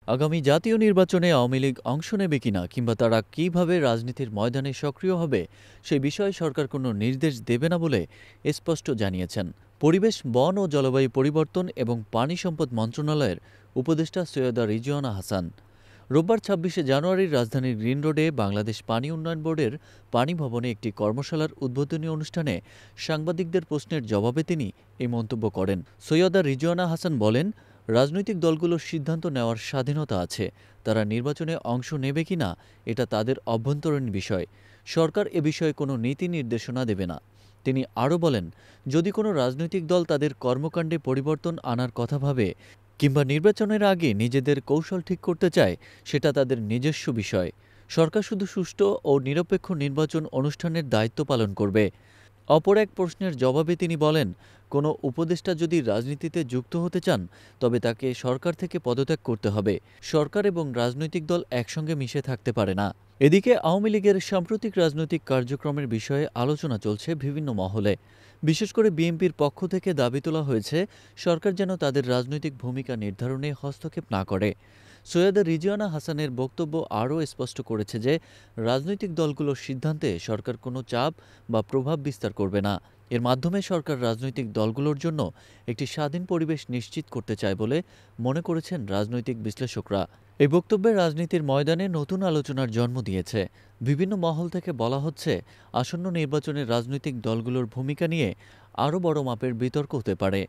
আগামী জাতীয় নির্বাচনে আওয়ামী লীগ অংশ নেবে কিনা কিংবা তারা কিভাবে রাজনীতির ময়দানে সক্রিয় হবে সেই বিষয়ে সরকার কোনো নির্দেশ দেবে না বলে স্পষ্ট জানিয়েছেন পরিবেশ, বন ও জলবায়ু পরিবর্তন এবং পানি সম্পদ মন্ত্রণালয়ের উপদেষ্টা সৈয়দা রিজওয়ানা হাসান। রোববার ২৬শে জানুয়ারির রাজধানীর গ্রিন রোডে বাংলাদেশ পানি উন্নয়ন বোর্ডের পানি ভবনে একটি কর্মশালার উদ্বোধনী অনুষ্ঠানে সাংবাদিকদের প্রশ্নের জবাবে তিনি এই মন্তব্য করেন। সৈয়দা রিজওয়ানা হাসান বলেন, রাজনৈতিক দলগুলোর সিদ্ধান্ত নেওয়ার স্বাধীনতা আছে। তারা নির্বাচনে অংশ নেবে কিনা এটা তাদের অভ্যন্তরীণ বিষয়। সরকার এ বিষয়ে কোনো নীতি নির্দেশনা দেবে না। তিনি আরও বলেন, যদি কোনো রাজনৈতিক দল তাদের কর্মকাণ্ডে পরিবর্তন আনার কথা ভাবে কিংবা নির্বাচনের আগে নিজেদের কৌশল ঠিক করতে চায়, সেটা তাদের নিজস্ব বিষয়। সরকার শুধু সুষ্ঠু ও নিরপেক্ষ নির্বাচন অনুষ্ঠানের দায়িত্ব পালন করবে। অপর এক প্রশ্নের জবাবে তিনি বলেন, কোনো উপদেষ্টা যদি রাজনীতিতে যুক্ত হতে চান তবে তাকে সরকার থেকে পদত্যাগ করতে হবে। সরকার এবং রাজনৈতিক দল একসঙ্গে মিশে থাকতে পারে না। এদিকে আওয়ামী লীগের সাম্প্রতিক রাজনৈতিক কার্যক্রমের বিষয়ে আলোচনা চলছে বিভিন্ন মহলে। বিশেষ করে বিএনপির পক্ষ থেকে দাবি তোলা হয়েছে, সরকার যেন তাদের রাজনৈতিক ভূমিকা নির্ধারণে হস্তক্ষেপ না করে। সৈয়দা রিজওয়ানা হাসানের বক্তব্য আরও স্পষ্ট করেছে যে, রাজনৈতিক দলগুলোর সিদ্ধান্তে সরকার কোনো চাপ বা প্রভাব বিস্তার করবে না। এর মাধ্যমে সরকার রাজনৈতিক দলগুলোর জন্য একটি স্বাধীন পরিবেশ নিশ্চিত করতে চায় বলে মনে করেছেন রাজনৈতিক বিশ্লেষকরা। এই বক্তব্যে রাজনীতির ময়দানে নতুন আলোচনার জন্ম দিয়েছে। বিভিন্ন মহল থেকে বলা হচ্ছে, আসন্ন নির্বাচনে রাজনৈতিক দলগুলোর ভূমিকা নিয়ে আরও বড় মাপের বিতর্ক হতে পারে।